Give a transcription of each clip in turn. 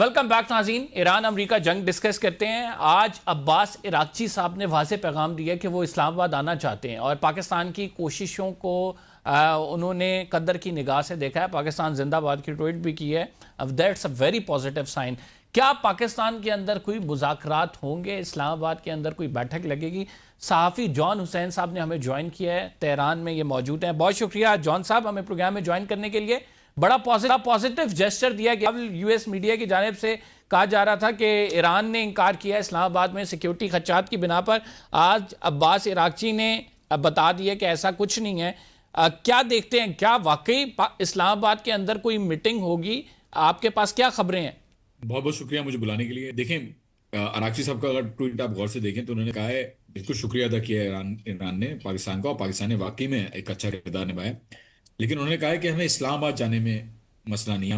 Welcome back नाज़रीन। Iran अमरीका जंग discuss करते हैं। आज अब्बास इराक़ची साहब ने वाज़ेह पैगाम दिया कि वो इस्लामाबाद आना चाहते हैं और पाकिस्तान की कोशिशों को उन्होंने कदर की निगाह से देखा है। पाकिस्तान जिंदाबाद की ट्वीट भी की है। That's a very positive sign. क्या पाकिस्तान के अंदर कोई मुज़ाकरात होंगे? इस्लामाबाद के अंदर कोई बैठक लगेगी? सहाफ़ी जॉन हुसैन साहब ने हमें ज्वाइन किया है, तेहरान में ये मौजूद हैं। बहुत शुक्रिया जॉन साहब हमें प्रोग्राम में ज्वाइन करने के लिए। बड़ा पॉजिटिव जेस्चर दिया गया। यूएस मीडिया की जानिब से कहा जा रहा था कि ईरान ने इनकार किया इस्लामाबाद में सिक्योरिटी खदशात की बिना पर। आज अब्बास इराक़ची ने बता दिया कि ऐसा कुछ नहीं है। क्या देखते हैं, क्या वाकई इस्लामाबाद के अंदर कोई मीटिंग होगी? आपके पास क्या खबरें हैं? बहुत बहुत शुक्रिया मुझे बुलाने के लिए। देखें, अरागची साहब का अगर ट्वीट आप गौर से देखें तो उन्होंने कहा है, बिल्कुल शुक्रिया अदा किया है ईरान ईरान ने पाकिस्तान का, और पाकिस्तान ने वाकई में एक अच्छा किरदार निभाया। लेकिन उन्होंने कहा है कि हमें इस्लामाबाद जाने में मसला नहीं है।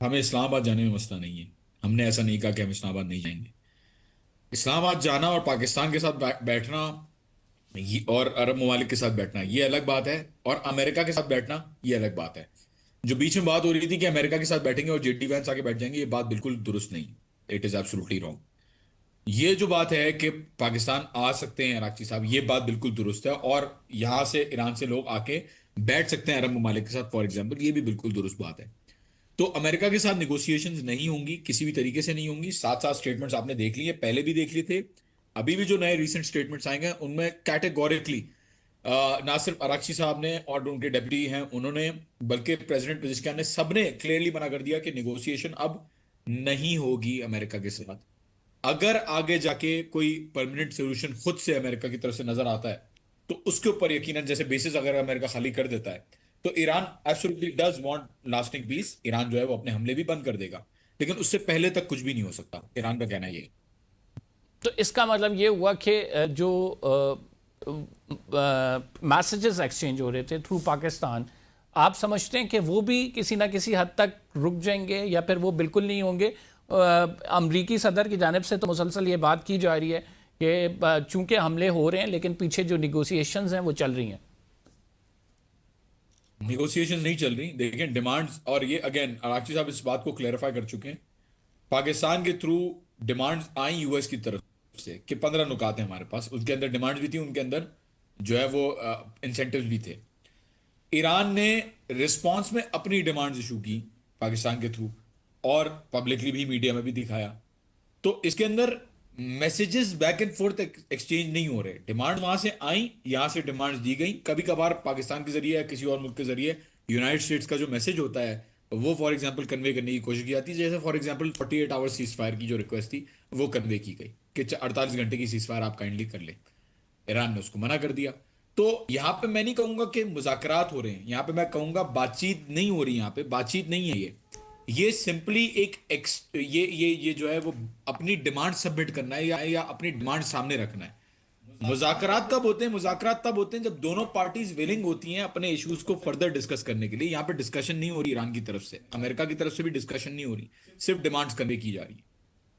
हमें इस्लामाबाद जाने में मसला नहीं है। हमने ऐसा नहीं कहा कि हम इस्लामाबाद नहीं जाएंगे। इस्लामाबाद जाना और पाकिस्तान के साथ बैठना और अरब ममालिक के साथ बैठना ये अलग बात है, और अमेरिका के साथ बैठना ये अलग बात है। जो बीच में बात हो रही थी कि अमेरिका के साथ बैठेंगे और जेडी वैंस आके बैठ जाएंगे, ये बात बिल्कुल दुरुस्त नहीं। It is absolutely wrong. ये जो बात है कि पाकिस्तान आ सकते हैं इराक़ची साहब, ये बात बिल्कुल दुरुस्त है, और यहां से ईरान से लोग आके बैठ सकते हैं अरब ममालिक के साथ फॉर एग्जाम्पल, ये भी बिल्कुल दुरुस्त बात है। तो अमेरिका के साथ निगोशिएशंस नहीं होंगी, किसी भी तरीके से नहीं होंगी। साथ साथ स्टेटमेंट्स आपने देख लिए, पहले भी देख लिए थे, अभी भी जो नए रिसेंट स्टेटमेंट्स आएंगे उनमें कैटेगोरिकली ना सिर्फ अरागची साहब ने और उनके डेप्यूटी हैं उन्होंने, बल्कि प्रेसिडेंट पेजेस्कियान ने, सबने क्लियरली मना कर दिया कि निगोशिएशन अब नहीं होगी अमेरिका के साथ। अगर आगे जाके कोई परमानेंट सोल्यूशन खुद से अमेरिका की तरफ से नजर आता है तो उसके ऊपर यकीनन, जैसे बेसिस अगर अमेरिका खाली कर देता है, तो Iran absolutely does want lasting peace. Iran जो है वो अपने हमले भी बंद कर देगा, लेकिन उससे पहले तक कुछ भी नहीं हो सकता, ईरान का कहना ये है। तो इसका मतलब ये हुआ कि जो मैसेजेस एक्सचेंज हो रहे थे थ्रू पाकिस्तान, आप समझते हैं कि वो भी किसी ना किसी हद तक रुक जाएंगे या फिर वो बिल्कुल नहीं होंगे? अमरीकी सदर की जानिब से तो मुसलसल ये बात की जा रही है कि चूंकि हमले हो रहे हैं लेकिन पीछे जो निगोसिएशंस हैं वो चल रही हैं। निगोशिएशन नहीं चल रही। देखें डिमांड्स, और ये अगेन अरागची साहब इस बात को क्लेरिफाई कर चुके हैं, पाकिस्तान के थ्रू डिमांड्स आई यूएस की तरफ से कि 15 नुकात हैं हमारे पास, उसके अंदर डिमांड्स भी थी, उनके अंदर जो है वो इंसेंटिव्स भी थे। ईरान ने रिस्पांस में अपनी डिमांड्स इशू की पाकिस्तान के थ्रू, और पब्लिकली भी मीडिया में भी दिखाया। तो इसके अंदर messages back and fourth exchange नहीं हो रहे। डिमांड वहां से आई, यहां से डिमांड्स दी गई, कभी कभार पाकिस्तान के जरिए या किसी और मुल्क के जरिए यूनाइटेड स्टेट्स का जो मैसेज होता है वो फॉर एग्जांपल कन्वे करने की कोशिश की जाती है। जैसे for example 48 hours cease fire की जो रिक्वेस्ट थी वो कन्वे की गई कि 48 घंटे की सीज फायर आप काइंडली कर ले। ईरान ने उसको मना कर दिया। तो यहां पे मैं नहीं कहूंगा कि मुज़ाकरात हो रहे हैं, यहां पे मैं कहूंगा बातचीत नहीं हो रही। यहां पे बातचीत नहीं है, ये सिंपली ये जो है वो अपनी डिमांड सबमिट करना है, या अपनी डिमांड सामने रखना है। मुज़ाकरात कब होते हैं? मुज़ाकरात तब होते हैं जब दोनों पार्टीज विलिंग होती हैं अपने इश्यूज को फर्दर डिस्कस करने के लिए। यहां पे डिस्कशन नहीं हो रही ईरान की तरफ से, अमेरिका की तरफ से भी डिस्कशन नहीं हो रही, सिर्फ डिमांड्स कन्वे की जा रही है।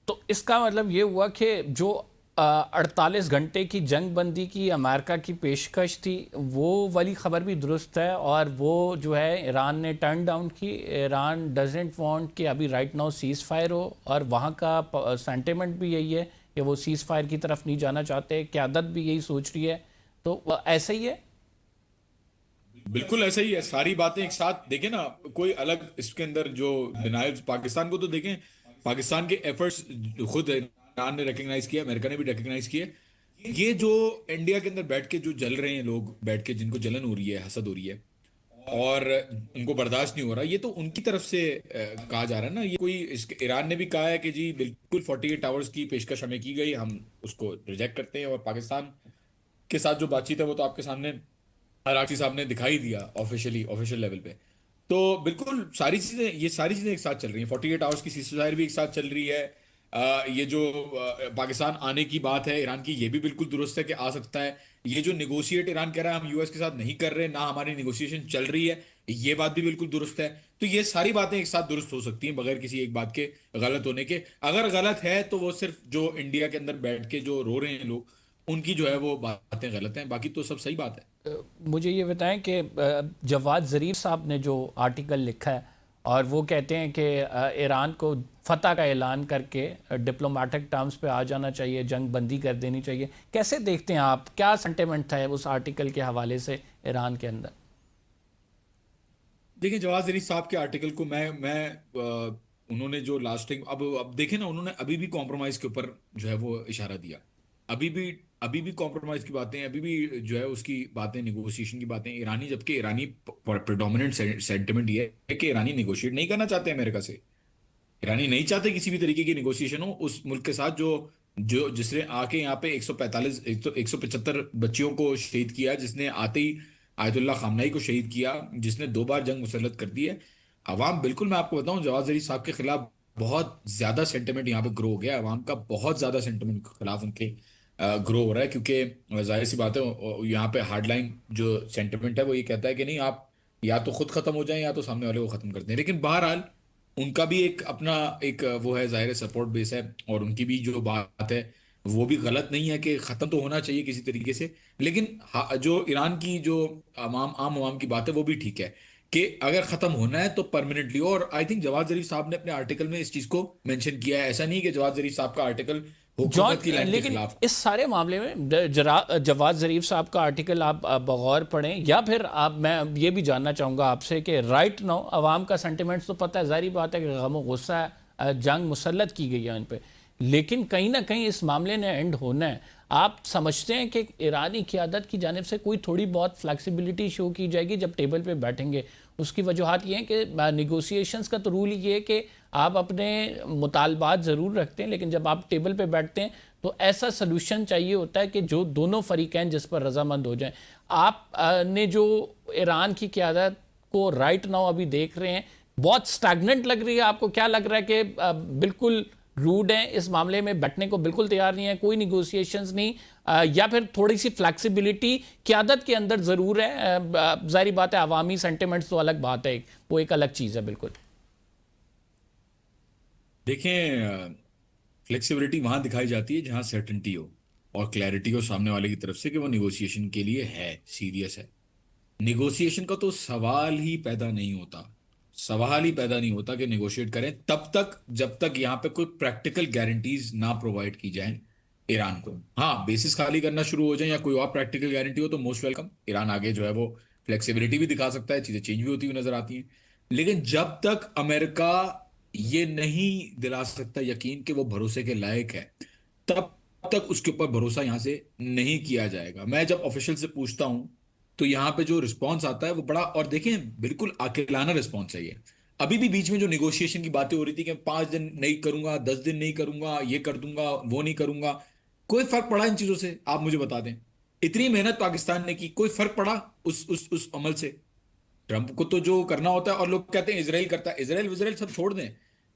तो इसका मतलब ये हुआ कि जो 48 घंटे की जंग बंदी की अमेरिका की पेशकश थी वो वाली ख़बर भी दुरुस्त है, और वो जो है ईरान ने टर्न डाउन की। ईरान डजेंट वांट कि अभी राइट नाउ सीज़ फायर हो, और वहाँ का सेंटिमेंट भी यही है कि वो सीज़ फायर की तरफ नहीं जाना चाहते। क़यादत भी यही सोच रही है। तो ऐसा ही है। बिल्कुल ऐसा ही है। सारी बातें एक साथ देखें ना, कोई अलग इसके अंदर जो डिनाइल्स पाकिस्तान को तो देखें, पाकिस्तान के एफर्ट्स खुद ईरान ने रिकग्नाइज किया, अमेरिका ने भी रिकग्नाइज किया। ये जो इंडिया के अंदर बैठ के जो जल रहे हैं लोग, बैठ के जिनको जलन हो रही है, हसद हो रही है, और उनको बर्दाश्त नहीं हो रहा, ये तो उनकी तरफ से कहा जा रहा है ना। ये कोई ईरान ने भी कहा है कि जी बिल्कुल 48 आवर्स की पेशकश हमें की गई, हम उसको रिजेक्ट करते हैं। और पाकिस्तान के साथ जो बातचीत है वो तो आपके सामने अरागची साहब ने दिखाई दिया ऑफिशियल लेवल पे। तो बिल्कुल सारी चीजें एक साथ चल रही हैं। 48 आवर्स की सीज़फायर भी एक साथ चल रही है। ये जो पाकिस्तान आने की बात है ईरान की, ये भी बिल्कुल दुरुस्त है कि आ सकता है। ये जो निगोशिएट ईरान कह रहा है हम यूएस के साथ नहीं कर रहे, ना हमारी निगोशिएशन चल रही है, ये बात भी बिल्कुल दुरुस्त है। तो ये सारी बातें एक साथ दुरुस्त हो सकती हैं बगैर किसी एक बात के गलत होने के। अगर गलत है तो वो सिर्फ जो इंडिया के अंदर बैठ के जो रो रहे हैं लोग, उनकी जो है वो बातें गलत हैं, बाकी तो सब सही बात है। मुझे ये बताएं कि जवाद ज़रीफ साहब ने जो आर्टिकल लिखा है और वो कहते हैं कि ईरान को फतह का ऐलान करके डिप्लोमेटिक टर्म्स पे आ जाना चाहिए, जंग बंदी कर देनी चाहिए। कैसे देखते हैं आप, क्या सेंटिमेंट था उस आर्टिकल के हवाले से ईरान के अंदर? देखिए, जवाद जरीफ साहब के आर्टिकल को उन्होंने जो लास्ट टाइम, अब देखें ना, उन्होंने अभी भी कॉम्प्रोमाइज के ऊपर जो है वो इशारा दिया। अभी भी अभी भी कॉम्प्रोमाइज की बातें, अभी भी जो है उसकी बातें, निगोशिएशन की बातें ईरानी, जबकि ईरानी प्रेडोमिनेंट सेंटिमेंट ये है कि ईरानी निगोशिएट नहीं करना चाहते अमेरिका से। ईरानी नहीं चाहते किसी भी तरीके की निगोशिएशन हो उस मुल्क के साथ जो जो जिसने आके यहाँ पे 145 175 बच्चियों को शहीद किया, जिसने आते ही आयतुल्लाह खामनाई को शहीद किया, जिसने 2 बार जंग मुसल्लत कर दी है। अवाम, बिल्कुल मैं आपको बताऊं, जवाद जरीफ साहब के खिलाफ बहुत ज्यादा सेंटिमेंट यहाँ पे ग्रो हो गया है। अवाम का बहुत ज्यादा सेंटिमेंट के खिलाफ उनके ग्रो हो रहा है, क्योंकि जाहिर सी बात है, यहाँ पे हार्डलाइन जो सेंटिमेंट है वो ये कहता है कि नहीं, आप या तो खुद खत्म हो जाएं या तो सामने वाले को खत्म कर दें। लेकिन बहरहाल उनका भी एक अपना एक वो है, जाहिर सपोर्ट बेस है, और उनकी भी जो बात है वो भी गलत नहीं है कि खत्म तो होना चाहिए किसी तरीके से। लेकिन जो ईरान की जो आम आवाम की बात है वो भी ठीक है कि अगर खत्म होना है तो परमानेंटली। और आई थिंक जवाद जरीफ साहब ने अपने आर्टिकल में इस चीज को मेंशन किया है। ऐसा नहीं कि जवाद जरीफ साहब का आर्टिकल जॉन, हुकूमत की लाइन के लेकिन खिलाफ। इस सारे मामले में जवाद ज़रीफ साहब का आर्टिकल आप बगौर पढ़ें, या फिर आप, मैं ये भी जानना चाहूँगा आपसे कि राइट नाउ आवाम का सेंटिमेंट्स तो पता है, ज़ाहिर बात है कि गम और गुस्सा है, जंग मुसल्लत की गई है उन पे, लेकिन कहीं ना कहीं इस मामले ने एंड होना है। आप समझते हैं कि ईरानी क़यादत की जानिब से कोई थोड़ी बहुत फ्लैक्सिबिलिटी शो की जाएगी जब टेबल पे बैठेंगे? उसकी वजूहत ये हैं कि निगोशिएशंस का तो रूल ये है कि आप अपने मुतालबात ज़रूर रखते हैं, लेकिन जब आप टेबल पे बैठते हैं तो ऐसा सलूशन चाहिए होता है कि जो दोनों फरीकैन जिस पर रजामंद हो जाएं। आप ने जो ईरान की क़यादत को राइट नाउ अभी देख रहे हैं, बहुत स्टैग्नेंट लग रही है आपको? क्या लग रहा है कि बिल्कुल रूड है, इस मामले में बैठने को बिल्कुल तैयार नहीं है, कोई निगोशिएशंस नहीं, या फिर थोड़ी सी फ्लैक्सिबिलिटी क़यादत के अंदर ज़रूर है? जाहिर बात है अवामी सेंटिमेंट्स तो अलग बात है, वो एक अलग चीज़ है बिल्कुल। देखें, फ्लेक्सिबिलिटी वहां दिखाई जाती है जहां सर्टेनिटी हो और क्लैरिटी हो सामने वाले की तरफ से कि वो निगोशिएशन के लिए है, सीरियस है। निगोशिएशन का तो सवाल ही पैदा नहीं होता। सवाल ही पैदा नहीं होता कि निगोशिएट करें तब तक जब तक यहां पे कोई प्रैक्टिकल गारंटीज ना प्रोवाइड की जाए ईरान को। हाँ, बेसिस खाली करना शुरू हो जाए या कोई और प्रैक्टिकल गारंटी हो तो मोस्ट वेलकम। ईरान आगे जो है वो फ्लेक्सिबिलिटी भी दिखा सकता है, चीजें चेंज भी होती हुई नजर आती हैं। लेकिन जब तक अमेरिका ये नहीं दिला सकता यकीन कि वो भरोसे के लायक है, तब तक उसके ऊपर भरोसा यहां से नहीं किया जाएगा। मैं जब ऑफिशियल से पूछता हूं तो यहाँ पे जो रिस्पॉन्स आता है वो बड़ा, और देखें, बिल्कुल अकेलाना रिस्पॉन्स है ये। अभी भी बीच में जो निगोशिएशन की बातें हो रही थी कि 5 दिन नहीं करूंगा, 10 दिन नहीं करूंगा, ये कर दूंगा, वो नहीं करूंगा, कोई फर्क पड़ा इन चीजों से? आप मुझे बता दें। इतनी मेहनत पाकिस्तान ने की, कोई फर्क पड़ा उस अमल से? ट्रंप को तो जो करना होता है, और लोग कहते हैं इसराइल करता है, इसराइल इसराइल सब छोड़ दें,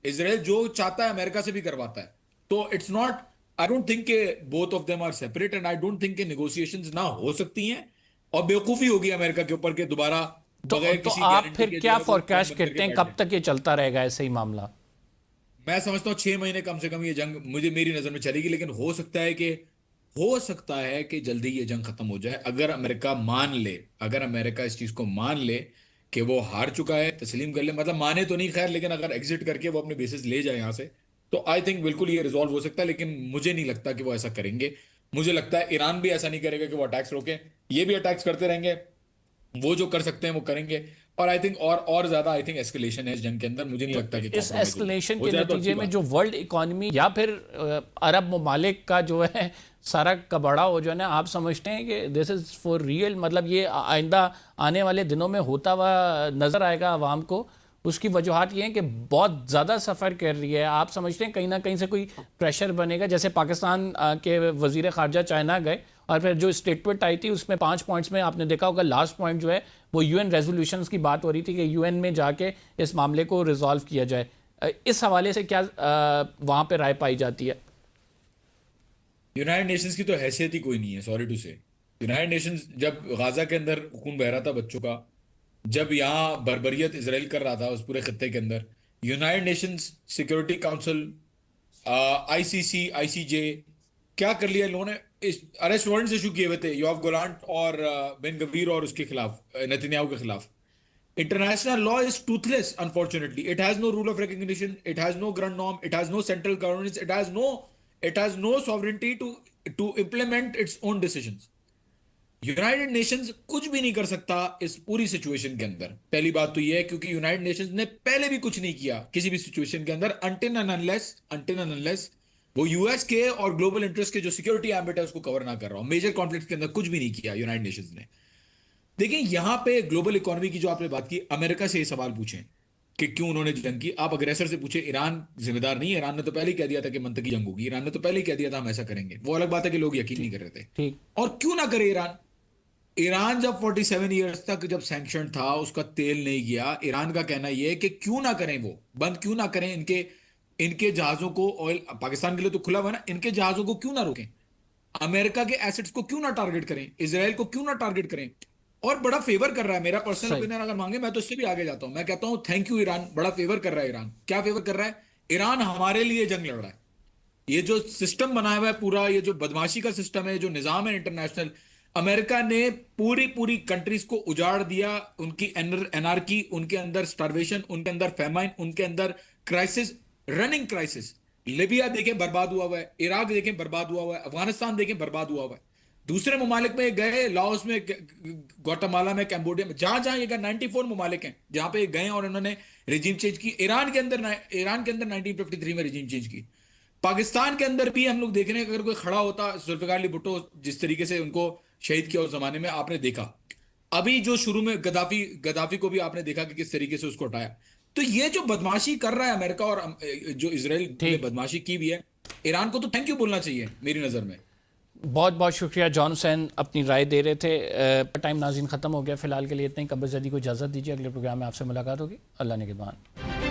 इसराइल जो चाहता है अमेरिका से भी करवाता है। तो it's not, I don't think के both of them are separate, and I don't think के नेगोशिएशंस ना हो सकती हैं। और बेवकूफी होगी अमेरिका के ऊपर के दोबारा बगैर तो किसी आप गारंटी फिर के जो क्या है वो जंग फोरकास्ट बंद करके करते हैं, बैठ कब जाए। तक ये चलता रहेगा ऐसे ही मामला? मैं समझता हूँ 6 महीने कम से कम ये जंग मुझे, मेरी नजर में चलेगी। लेकिन हो सकता है कि जल्दी ये जंग खत्म हो जाए, अगर अमेरिका मान ले, अगर अमेरिका इस चीज को मान ले कि वो हार चुका है, तस्लीम कर ले, मतलब माने तो नहीं खैर, लेकिन अगर एग्जिट करके वो अपने बेसिस ले जाए यहाँ से, तो आई थिंक बिल्कुल ये रिजॉल्व हो सकता है। लेकिन मुझे नहीं लगता कि वो ऐसा करेंगे। मुझे लगता है ईरान भी ऐसा नहीं करेगा कि वो अटैक्स रोके, ये भी अटैक्स करते रहेंगे। वो जो कर सकते हैं वो करेंगे। और आई थिंक और ज्यादा आई थिंक एस्केलेशन है इस जंग के अंदर। मुझे नहीं तो लगता कि इस कॉम्प्रोमाइज होगा। एस्केलेशन हो के जाए तो अच्छी नतीजे में बात जो है। वर्ल्ड इकोनॉमी या फिर अरब ममालिक का जो है सारा कबाड़ा हो जो है ना, आप समझते हैं कि दिस इज़ फॉर रियल, मतलब ये आइंदा आने वाले दिनों में होता हुआ नज़र आएगा आवाम को? उसकी वजूहत ये है कि बहुत ज़्यादा सफ़र कर रही है। आप समझते हैं कहीं ना कहीं से कोई प्रेशर बनेगा? जैसे पाकिस्तान के वज़ीर ख़ारजा चाइना गए और फिर जो स्टेटमेंट आई थी उसमें 5 पॉइंट्स में आपने देखा होगा, लास्ट पॉइंट जो है वो यूएन रेजोल्यूशंस की बात हो रही थी कि यूएन में जाके इस मामले को रिजॉल्व किया जाए। इस हवाले से क्या वहाँ पे राय पाई जाती है? यूनाइटेड नेशंस की तो हैसियत ही कोई नहीं है, सॉरी टू से। यूनाइटेड नेशंस जब गाजा के अंदर खून बह रहा था बच्चों का, जब यहाँ बर्बरियत इसराइल कर रहा था उस पूरे खत्ते के अंदर, United Nations security council, ICC, ICJ, क्या कर लिया इन लोगों ने? इस अरेस्ट वारंट्स इशू किए हुए थे योआव गोलांट और बिन गवीर और उसके खिलाफ, नेतन्याहू के खिलाफ। International law is toothless, unfortunately. It has no rule of recognition. It has no ground norm. It has no central governance. It has no sovereignty to implement its own decisions. United Nations कुछ भी नहीं कर सकता इस पूरी situation के अंदर। पहली बात तो यह है क्योंकि यूनाइटेड नेशंस ने पहले भी कुछ नहीं किया किसी भी सिचुएशन के अंदर अनटिल एंड अनलेस वो यूएस के और ग्लोबल इंटरेस्ट के जो सिक्योरिटी एम्बिट है उसको कवर ना कर रहा हो। मेजर कॉन्फ्लिक्ट के अंदर कुछ भी नहीं किया यूनाइटेड नेशंस ने। देखिए यहां पे ग्लोबल इकोनॉमी की जो आपने बात की, अमेरिका से ये सवाल पूछें कि क्यों उन्होंने जंग की। आप अग्रेसर से पूछे, ईरान जिम्मेदार नहीं है। ईरान ने तो पहले ही कह दिया था कि मंतकी जंग होगी। ईरान ने तो पहले ही कह दिया था हम ऐसा करेंगे। वो अलग बात है कि लोग यकीन नहीं कर रहे थे। ठीक। और क्यों ना करे ईरान? ईरान जब 47 ईयर्स तक जब सैंक्शन था, उसका तेल नहीं गया। ईरान का कहना यह है कि क्यों ना करें, वो बंद क्यों ना करें इनके जहाजों को। ऑयल पाकिस्तान के लिए तो खुला हुआ ना, इनके जहाजों को क्यों ना रोकें? अमेरिका के एसेट्स को क्यों ना टारगेट करें? इजराइल को क्यों ना टारगेट करें? और बड़ा फेवर कर रहा है। मेरा पर्सनल सही। ओपिनियन अगर मांगे मैं तो इससे भी आगे जाता हूं। मैं कहता हूं थैंक यू ईरान, बड़ा फेवर कर रहा है ईरान। क्या फेवर कर रहा है? ईरान हमारे लिए जंग लड़ रहा है। ये जो सिस्टम बनाया हुआ है पूरा, ये जो बदमाशी का सिस्टम है, जो निजाम है इंटरनेशनल, अमेरिका ने पूरी कंट्रीज को उजाड़ दिया। उनकी एनार्की, उनके अंदर स्टार्वेशन, उनके अंदर फैमाइन, उनके अंदर क्राइसिस, रनिंग क्राइसिस। लिबिया देखें बर्बाद हुआ हुआ है, इराक देखें बर्बाद हुआ हुआ है, अफगानिस्तान देखें बर्बाद हुआ हुआ है। दूसरे ममालिक में गए, लाओस में, ग्वाटेमाला में, कैम्बोडिया में, जहां जहां ये 94 ममालिक हैं जहां पे गए और उन्होंने रिजीम चेंज की। ईरान के अंदर 1953 में रिजीम चेंज की। पाकिस्तान के अंदर भी हम लोग देख रहे हैं, अगर कोई खड़ा होता, जुल्फिकार अली भुट्टो जिस तरीके से उनको शहीद किया उस जमाने में आपने देखा। अभी जो शुरू में गद्दाफी को भी आपने देखा कि किस तरीके से उसको हटाया। तो ये जो बदमाशी कर रहा है अमेरिका और जो इसराइल ने ठीक। बदमाशी की भी है, ईरान को तो थैंक यू बोलना चाहिए मेरी नजर में। बहुत बहुत शुक्रिया। जॉन हुसैन अपनी राय दे रहे थे। टाइम नाज़रीन ख़त्म हो गया। फिलहाल के लिए इतना ही। कब्र जदी को इजाज़त दीजिए। अगले प्रोग्राम में आपसे मुलाकात होगी। अल्लाह निगहबान।